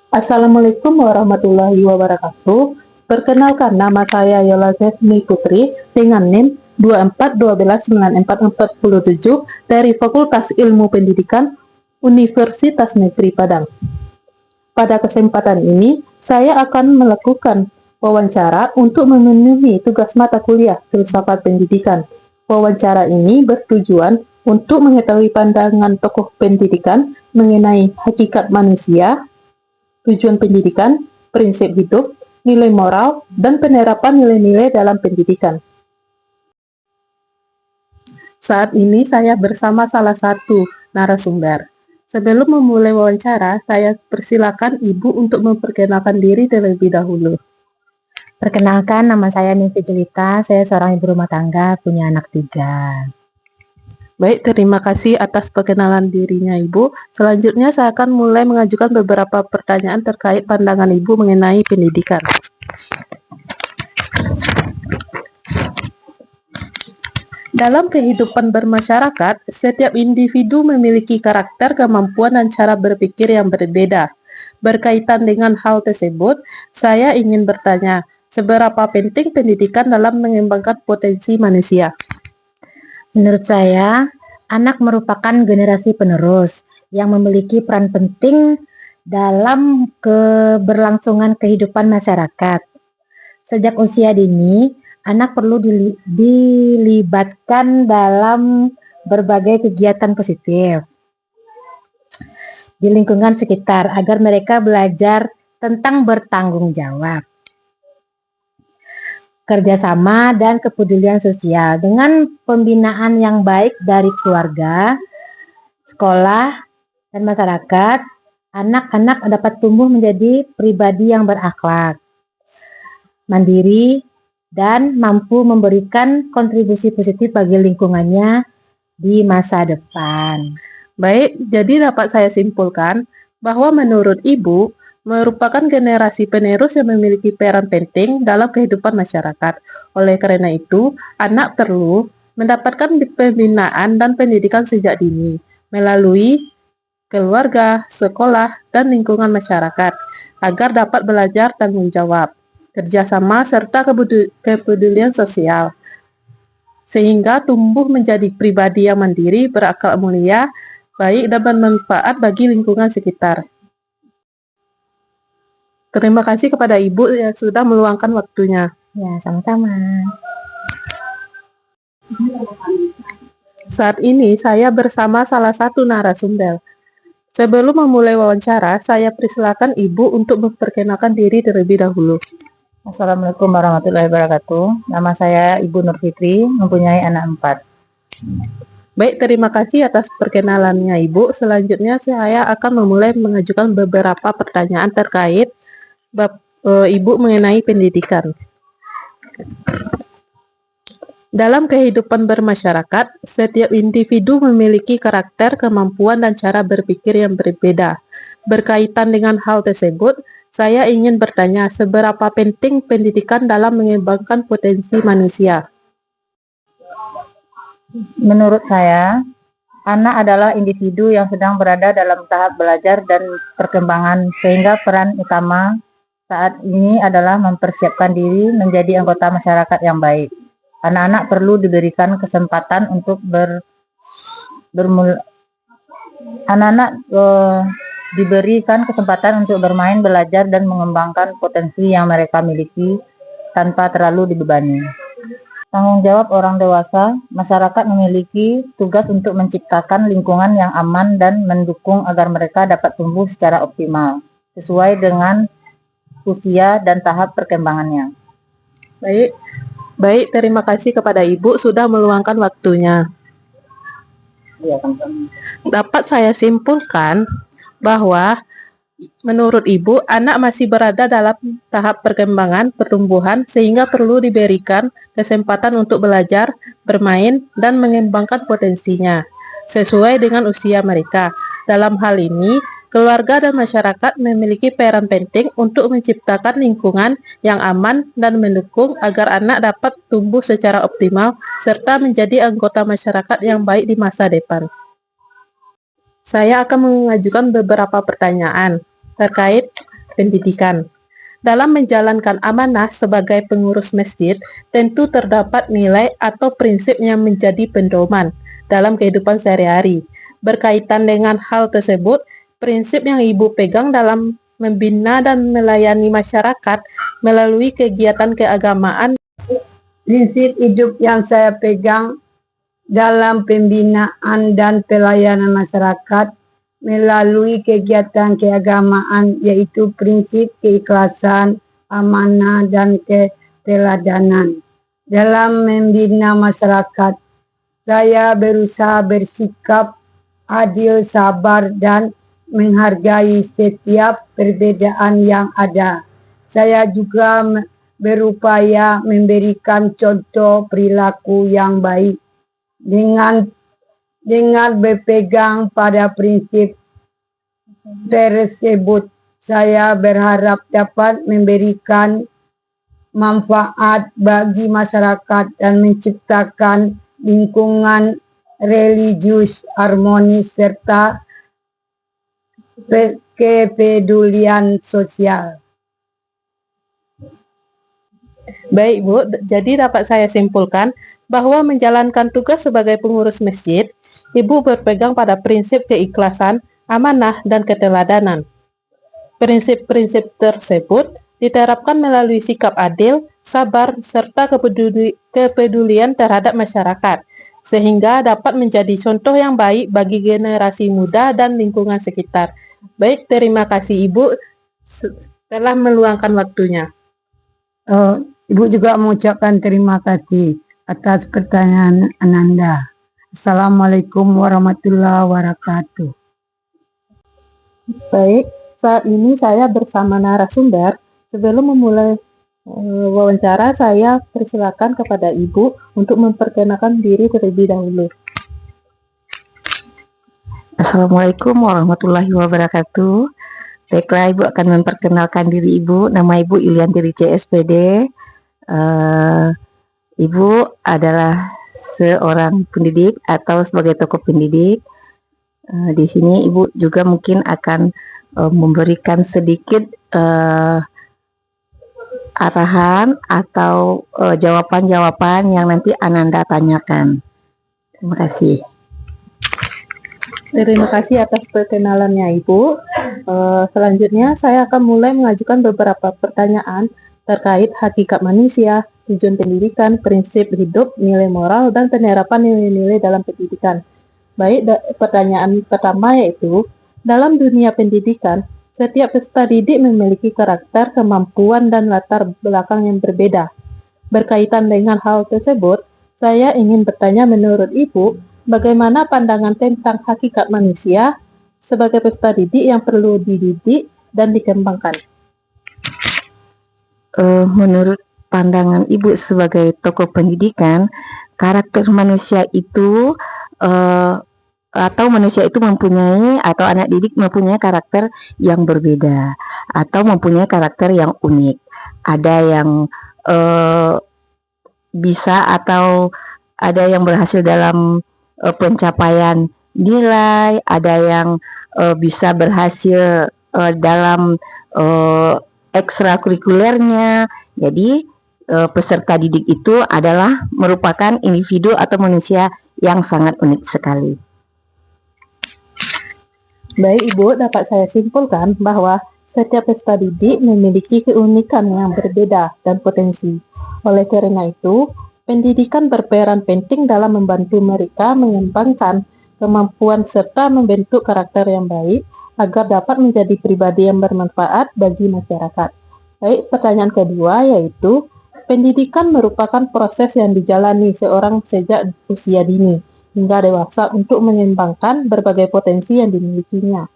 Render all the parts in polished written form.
Assalamualaikum warahmatullahi wabarakatuh. Perkenalkan, nama saya Yola Zefni Putri dengan NIM 24129447 dari Fakultas Ilmu Pendidikan Universitas Negeri Padang. Pada kesempatan ini, saya akan melakukan wawancara untuk memenuhi tugas mata kuliah Filsafat Pendidikan. Wawancara ini bertujuan untuk mengetahui pandangan tokoh pendidikan mengenai hakikat manusia, tujuan pendidikan, prinsip hidup, nilai moral, dan penerapan nilai-nilai dalam pendidikan. Saat ini saya bersama salah satu narasumber. Sebelum memulai wawancara, saya persilakan Ibu untuk memperkenalkan diri terlebih dahulu. Perkenalkan, nama saya Mimpi Jelita, saya seorang ibu rumah tangga, punya anak 3. Baik, terima kasih atas perkenalan dirinya Ibu. Selanjutnya saya akan mulai mengajukan beberapa pertanyaan terkait pandangan Ibu mengenai pendidikan. Dalam kehidupan bermasyarakat, setiap individu memiliki karakter, kemampuan, dan cara berpikir yang berbeda. Berkaitan dengan hal tersebut, saya ingin bertanya, seberapa penting pendidikan dalam mengembangkan potensi manusia? Menurut saya, anak merupakan generasi penerus yang memiliki peran penting dalam keberlangsungan kehidupan masyarakat. Sejak usia dini, anak perlu dilibatkan dalam berbagai kegiatan positif di lingkungan sekitar agar mereka belajar tentang bertanggung jawab, kerjasama, dan kepedulian sosial. Dengan pembinaan yang baik dari keluarga, sekolah, dan masyarakat, anak-anak dapat tumbuh menjadi pribadi yang berakhlak, mandiri, dan mampu memberikan kontribusi positif bagi lingkungannya di masa depan. Baik, jadi dapat saya simpulkan bahwa menurut Ibu, merupakan generasi penerus yang memiliki peran penting dalam kehidupan masyarakat. Oleh karena itu, anak perlu mendapatkan pembinaan dan pendidikan sejak dini melalui keluarga, sekolah, dan lingkungan masyarakat agar dapat belajar tanggung jawab, kerjasama, serta kepedulian sosial, sehingga tumbuh menjadi pribadi yang mandiri, berakal mulia, baik, dan bermanfaat bagi lingkungan sekitar. Terima kasih kepada Ibu yang sudah meluangkan waktunya. Ya, sama-sama. Saat ini saya bersama salah satu narasumber. Sebelum memulai wawancara, saya persilakan Ibu untuk memperkenalkan diri terlebih dahulu. Assalamualaikum warahmatullahi wabarakatuh. Nama saya Ibu Nur Fitri, mempunyai anak 4. Baik, terima kasih atas perkenalannya Ibu. Selanjutnya saya akan memulai mengajukan beberapa pertanyaan terkait Ibu mengenai pendidikan. Dalam kehidupan bermasyarakat, setiap individu memiliki karakter, kemampuan, dan cara berpikir yang berbeda. Berkaitan dengan hal tersebut, saya ingin bertanya, seberapa penting pendidikan dalam mengembangkan potensi manusia? Menurut saya, anak adalah individu yang sedang berada dalam tahap belajar dan perkembangan, sehingga peran utama saat ini adalah mempersiapkan diri menjadi anggota masyarakat yang baik. Anak-anak perlu diberikan kesempatan untuk diberikan kesempatan untuk bermain, belajar, dan mengembangkan potensi yang mereka miliki tanpa terlalu dibebani. Tanggung jawab orang dewasa, masyarakat memiliki tugas untuk menciptakan lingkungan yang aman dan mendukung agar mereka dapat tumbuh secara optimal, sesuai dengan usia dan tahap perkembangannya. Baik, terima kasih kepada Ibu sudah meluangkan waktunya. Ya, dapat saya simpulkan bahwa menurut Ibu, anak masih berada dalam tahap perkembangan pertumbuhan sehingga perlu diberikan kesempatan untuk belajar, bermain, dan mengembangkan potensinya sesuai dengan usia mereka. Dalam hal ini, keluarga dan masyarakat memiliki peran penting untuk menciptakan lingkungan yang aman dan mendukung agar anak dapat tumbuh secara optimal serta menjadi anggota masyarakat yang baik di masa depan. Saya akan mengajukan beberapa pertanyaan terkait pendidikan. Dalam menjalankan amanah sebagai pengurus masjid, tentu terdapat nilai atau prinsip yang menjadi pedoman dalam kehidupan sehari-hari. Berkaitan dengan hal tersebut, prinsip yang Ibu pegang dalam membina dan melayani masyarakat melalui kegiatan keagamaan. Prinsip hidup yang saya pegang dalam pembinaan dan pelayanan masyarakat melalui kegiatan keagamaan yaitu prinsip keikhlasan, amanah, dan keteladanan. Dalam membina masyarakat, saya berusaha bersikap adil, sabar, dan menghargai setiap perbedaan yang ada. Saya juga berupaya memberikan contoh perilaku yang baik. Dengan berpegang pada prinsip tersebut, saya berharap dapat memberikan manfaat bagi masyarakat dan menciptakan lingkungan religius harmonis serta kepedulian sosial. Baik Bu, jadi dapat saya simpulkan bahwa menjalankan tugas sebagai pengurus masjid, Ibu berpegang pada prinsip keikhlasan, amanah, dan keteladanan. Prinsip-prinsip tersebut diterapkan melalui sikap adil, sabar, serta kepedulian terhadap masyarakat, sehingga dapat menjadi contoh yang baik bagi generasi muda dan lingkungan sekitar. Baik, terima kasih Ibu telah meluangkan waktunya. Ibu juga mengucapkan terima kasih atas pertanyaan Ananda. Assalamualaikum warahmatullahi wabarakatuh. Baik, saat ini saya bersama narasumber. Sebelum memulai wawancara, saya persilakan kepada Ibu untuk memperkenalkan diri terlebih dahulu. Assalamualaikum warahmatullahi wabarakatuh. Baiklah, Ibu akan memperkenalkan diri Ibu. Nama Ibu Yulianti Rice SPD. Ibu adalah seorang pendidik atau sebagai tokoh pendidik. Di sini Ibu juga mungkin akan memberikan sedikit arahan atau jawaban-jawaban yang nanti Ananda tanyakan. Terima kasih. Terima kasih atas perkenalannya Ibu. Selanjutnya saya akan mulai mengajukan beberapa pertanyaan terkait hakikat manusia, tujuan pendidikan, prinsip hidup, nilai moral, dan penerapan nilai-nilai dalam pendidikan. Baik, pertanyaan pertama yaitu, dalam dunia pendidikan, setiap peserta didik memiliki karakter, kemampuan, dan latar belakang yang berbeda. Berkaitan dengan hal tersebut, saya ingin bertanya menurut Ibu, bagaimana pandangan tentang hakikat manusia sebagai peserta didik yang perlu dididik dan dikembangkan? Menurut pandangan Ibu sebagai tokoh pendidikan, karakter manusia itu atau manusia itu mempunyai atau anak didik mempunyai karakter yang berbeda atau mempunyai karakter yang unik. Ada yang bisa atau ada yang berhasil dalam pencapaian nilai, ada yang bisa berhasil dalam ekstrakurikulernya. Jadi peserta didik itu adalah merupakan individu atau manusia yang sangat unik sekali. Baik Ibu, dapat saya simpulkan bahwa setiap peserta didik memiliki keunikan yang berbeda dan potensi. Oleh karena itu, pendidikan berperan penting dalam membantu mereka mengembangkan kemampuan serta membentuk karakter yang baik agar dapat menjadi pribadi yang bermanfaat bagi masyarakat. Baik, pertanyaan kedua yaitu, pendidikan merupakan proses yang dijalani seorang sejak usia dini hingga dewasa untuk mengembangkan berbagai potensi yang dimilikinya.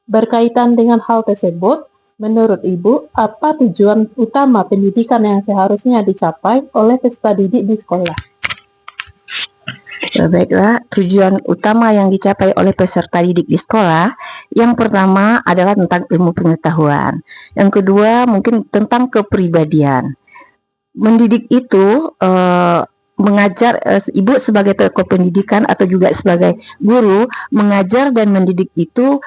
Berkaitan dengan hal tersebut, menurut Ibu, apa tujuan utama pendidikan yang seharusnya dicapai oleh peserta didik di sekolah? Baiklah, tujuan utama yang dicapai oleh peserta didik di sekolah, yang pertama adalah tentang ilmu pengetahuan. Yang kedua mungkin tentang kepribadian. Mendidik itu mengajar, Ibu sebagai tokoh pendidikan atau juga sebagai guru, mengajar dan mendidik itu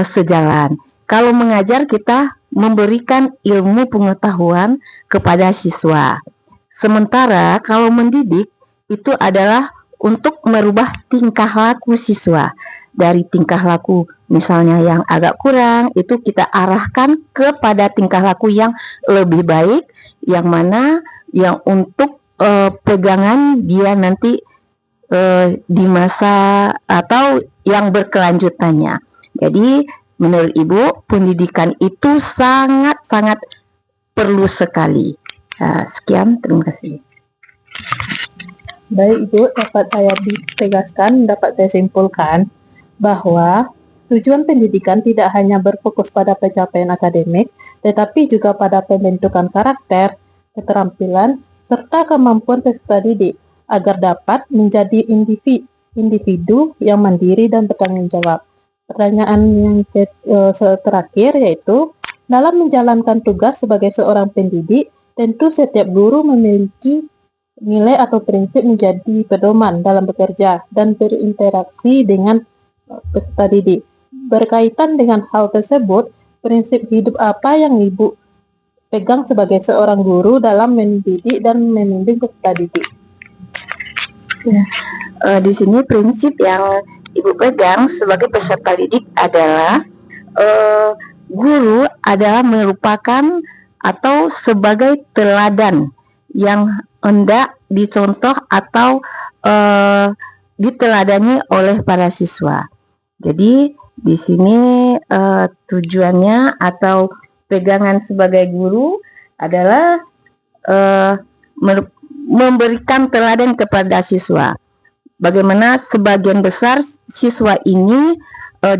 sejalan. Kalau mengajar kita memberikan ilmu pengetahuan kepada siswa. Sementara kalau mendidik itu adalah untuk merubah tingkah laku siswa. Dari tingkah laku misalnya yang agak kurang, itu kita arahkan kepada tingkah laku yang lebih baik, yang mana yang untuk pegangan dia nanti di masa atau yang berkelanjutannya. Jadi menurut Ibu, pendidikan itu sangat-sangat perlu sekali. Sekian, terima kasih. Baik Ibu, dapat saya tegaskan, dapat saya simpulkan bahwa tujuan pendidikan tidak hanya berfokus pada pencapaian akademik, tetapi juga pada pembentukan karakter, keterampilan, serta kemampuan peserta didik agar dapat menjadi individu yang mandiri dan bertanggung jawab. Pertanyaan yang terakhir yaitu, dalam menjalankan tugas sebagai seorang pendidik, tentu setiap guru memiliki nilai atau prinsip menjadi pedoman dalam bekerja dan berinteraksi dengan peserta didik. Berkaitan dengan hal tersebut, prinsip hidup apa yang Ibu pegang sebagai seorang guru dalam mendidik dan membimbing peserta didik? Di sini prinsip yang Ibu pegang sebagai peserta didik adalah guru adalah merupakan atau sebagai teladan yang hendak dicontoh atau diteladani oleh para siswa. Jadi di sini tujuannya atau pegangan sebagai guru adalah memberikan teladan kepada siswa. Bagaimana sebagian besar siswa ini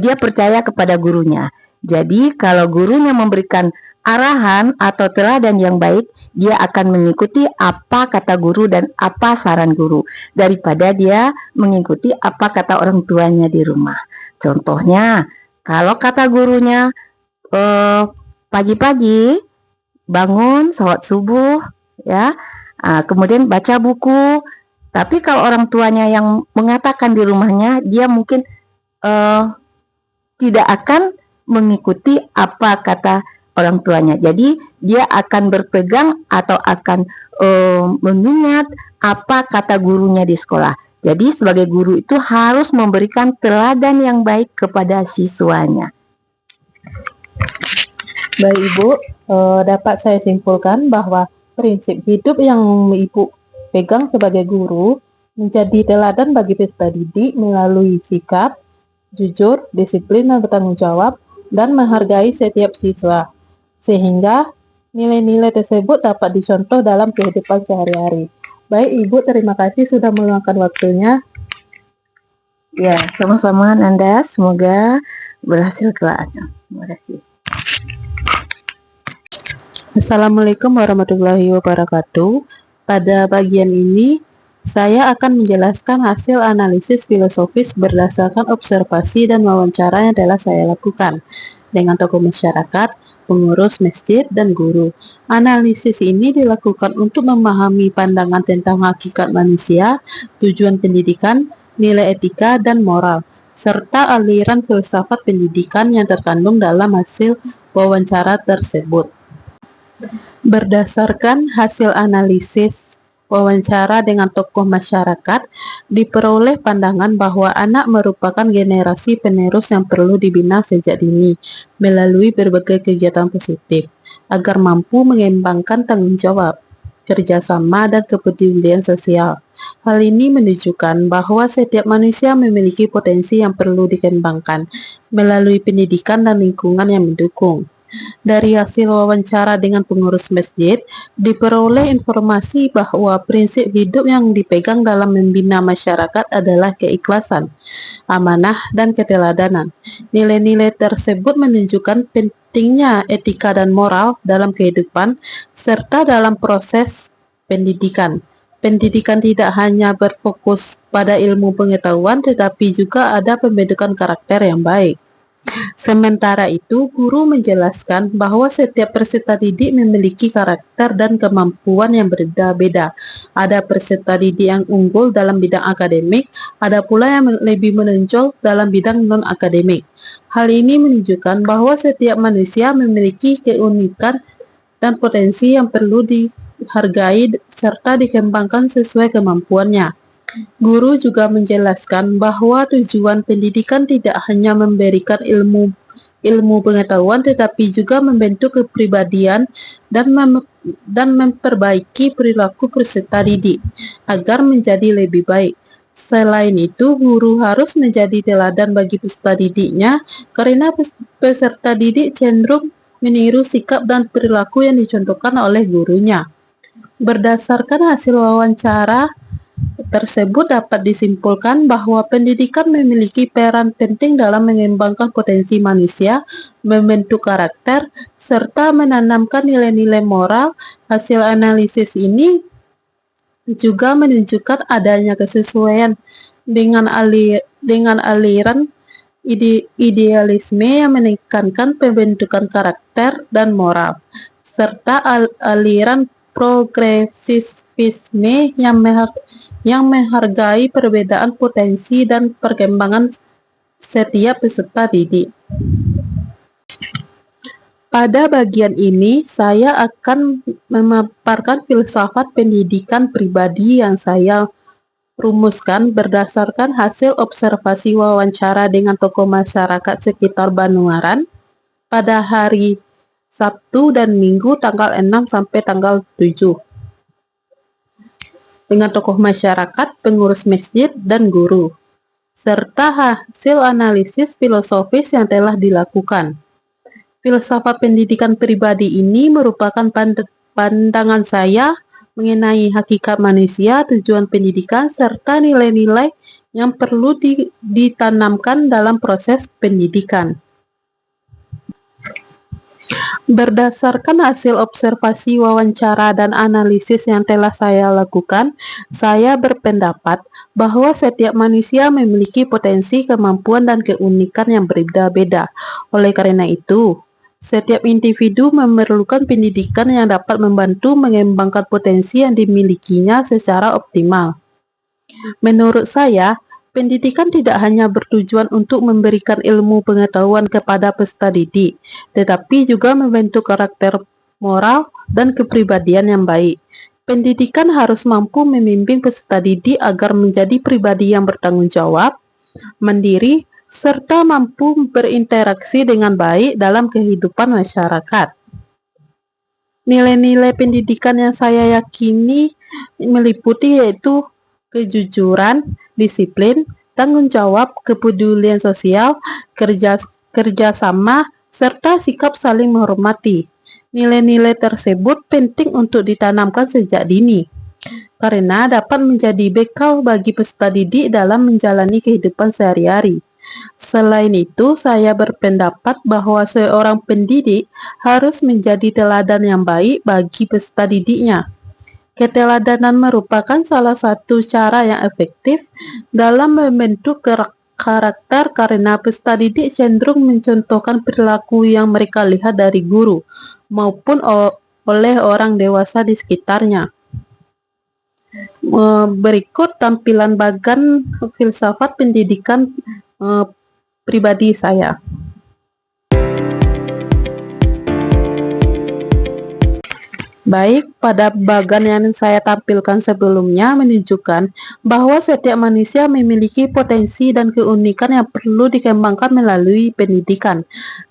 dia percaya kepada gurunya. Jadi kalau gurunya memberikan arahan atau teladan yang baik, dia akan mengikuti apa kata guru dan apa saran guru daripada dia mengikuti apa kata orang tuanya di rumah. Contohnya, kalau kata gurunya pagi-pagi bangun, sholat subuh, ya, kemudian baca buku. Tapi kalau orang tuanya yang mengatakan di rumahnya, dia mungkin tidak akan mengikuti apa kata orang tuanya. Jadi dia akan berpegang atau akan mengingat apa kata gurunya di sekolah. Jadi sebagai guru itu harus memberikan teladan yang baik kepada siswanya. Baik Ibu, dapat saya simpulkan bahwa prinsip hidup yang Ibu pegang sebagai guru menjadi teladan bagi peserta didik melalui sikap, jujur, disiplin dan bertanggung jawab, dan menghargai setiap siswa, sehingga nilai-nilai tersebut dapat dicontoh dalam kehidupan sehari-hari. Baik Ibu, terima kasih sudah meluangkan waktunya. Ya, sama-sama Nanda, semoga berhasil kelaknya. Terima kasih. Assalamualaikum warahmatullahi wabarakatuh. Pada bagian ini, saya akan menjelaskan hasil analisis filosofis berdasarkan observasi dan wawancara yang telah saya lakukan dengan tokoh masyarakat, pengurus masjid, dan guru. Analisis ini dilakukan untuk memahami pandangan tentang hakikat manusia, tujuan pendidikan, nilai etika dan moral, serta aliran filsafat pendidikan yang terkandung dalam hasil wawancara tersebut. Berdasarkan hasil analisis wawancara dengan tokoh masyarakat, diperoleh pandangan bahwa anak merupakan generasi penerus yang perlu dibina sejak dini melalui berbagai kegiatan positif agar mampu mengembangkan tanggung jawab, kerjasama, dan kepedulian sosial. Hal ini menunjukkan bahwa setiap manusia memiliki potensi yang perlu dikembangkan melalui pendidikan dan lingkungan yang mendukung. Dari hasil wawancara dengan pengurus masjid, diperoleh informasi bahwa prinsip hidup yang dipegang dalam membina masyarakat adalah keikhlasan, amanah, dan keteladanan. Nilai-nilai tersebut menunjukkan pentingnya etika dan moral dalam kehidupan, serta dalam proses pendidikan. Pendidikan tidak hanya berfokus pada ilmu pengetahuan, tetapi juga ada pembentukan karakter yang baik. Sementara itu, guru menjelaskan bahwa setiap peserta didik memiliki karakter dan kemampuan yang berbeda-beda. Ada peserta didik yang unggul dalam bidang akademik, ada pula yang lebih menonjol dalam bidang non-akademik. Hal ini menunjukkan bahwa setiap manusia memiliki keunikan dan potensi yang perlu dihargai serta dikembangkan sesuai kemampuannya. Guru juga menjelaskan bahwa tujuan pendidikan tidak hanya memberikan ilmu pengetahuan tetapi juga membentuk kepribadian dan memperbaiki perilaku peserta didik agar menjadi lebih baik. Selain itu, guru harus menjadi teladan bagi peserta didiknya karena peserta didik cenderung meniru sikap dan perilaku yang dicontohkan oleh gurunya. Berdasarkan hasil wawancara tersebut dapat disimpulkan bahwa pendidikan memiliki peran penting dalam mengembangkan potensi manusia, membentuk karakter, serta menanamkan nilai-nilai moral. Hasil analisis ini juga menunjukkan adanya kesesuaian dengan aliran idealisme yang menekankan pembentukan karakter dan moral, serta aliran progresisme yang menghargai perbedaan potensi dan perkembangan setiap peserta didik. Pada bagian ini, saya akan memaparkan filsafat pendidikan pribadi yang saya rumuskan berdasarkan hasil observasi wawancara dengan tokoh masyarakat sekitar Banuaran pada hari Sabtu dan Minggu tanggal 6 sampai tanggal 7 dengan tokoh masyarakat, pengurus masjid, dan guru, serta hasil analisis filosofis yang telah dilakukan. Filsafat pendidikan pribadi ini merupakan pandangan saya mengenai hakikat manusia, tujuan pendidikan, serta nilai-nilai yang perlu ditanamkan dalam proses pendidikan. Berdasarkan hasil observasi wawancara dan analisis yang telah saya lakukan, saya berpendapat bahwa setiap manusia memiliki potensi, kemampuan, dan keunikan yang berbeda-beda. Oleh karena itu, setiap individu memerlukan pendidikan yang dapat membantu mengembangkan potensi yang dimilikinya secara optimal. Menurut saya, pendidikan tidak hanya bertujuan untuk memberikan ilmu pengetahuan kepada peserta didik, tetapi juga membentuk karakter moral dan kepribadian yang baik. Pendidikan harus mampu membimbing peserta didik agar menjadi pribadi yang bertanggung jawab, mandiri, serta mampu berinteraksi dengan baik dalam kehidupan masyarakat. Nilai-nilai pendidikan yang saya yakini meliputi yaitu kejujuran, disiplin, tanggung jawab, kepedulian sosial, kerjasama, serta sikap saling menghormati. Nilai-nilai tersebut penting untuk ditanamkan sejak dini, karena dapat menjadi bekal bagi peserta didik dalam menjalani kehidupan sehari-hari. Selain itu, saya berpendapat bahwa seorang pendidik harus menjadi teladan yang baik bagi peserta didiknya. Keteladanan merupakan salah satu cara yang efektif dalam membentuk karakter karena peserta didik cenderung mencontohkan perilaku yang mereka lihat dari guru maupun oleh orang dewasa di sekitarnya. Berikut tampilan bagan filsafat pendidikan pribadi saya. Baik, pada bagan yang saya tampilkan sebelumnya menunjukkan bahwa setiap manusia memiliki potensi dan keunikan yang perlu dikembangkan melalui pendidikan.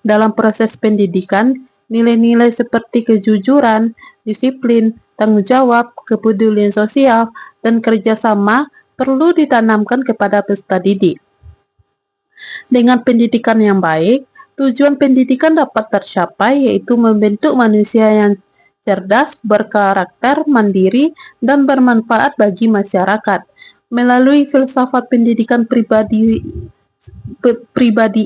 Dalam proses pendidikan, nilai-nilai seperti kejujuran, disiplin, tanggung jawab, kepedulian sosial, dan kerjasama perlu ditanamkan kepada peserta didik. Dengan pendidikan yang baik, tujuan pendidikan dapat tercapai, yaitu membentuk manusia yang cerdas, berkarakter, mandiri, dan bermanfaat bagi masyarakat. Melalui filsafat pendidikan pribadi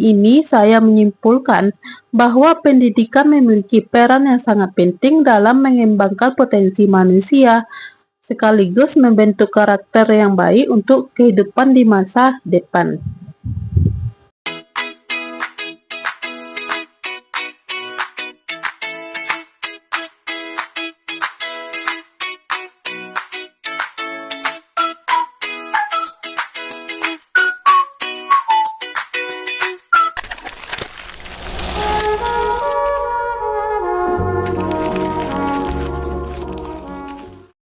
ini, saya menyimpulkan bahwa pendidikan memiliki peran yang sangat penting dalam mengembangkan potensi manusia, sekaligus membentuk karakter yang baik untuk kehidupan di masa depan.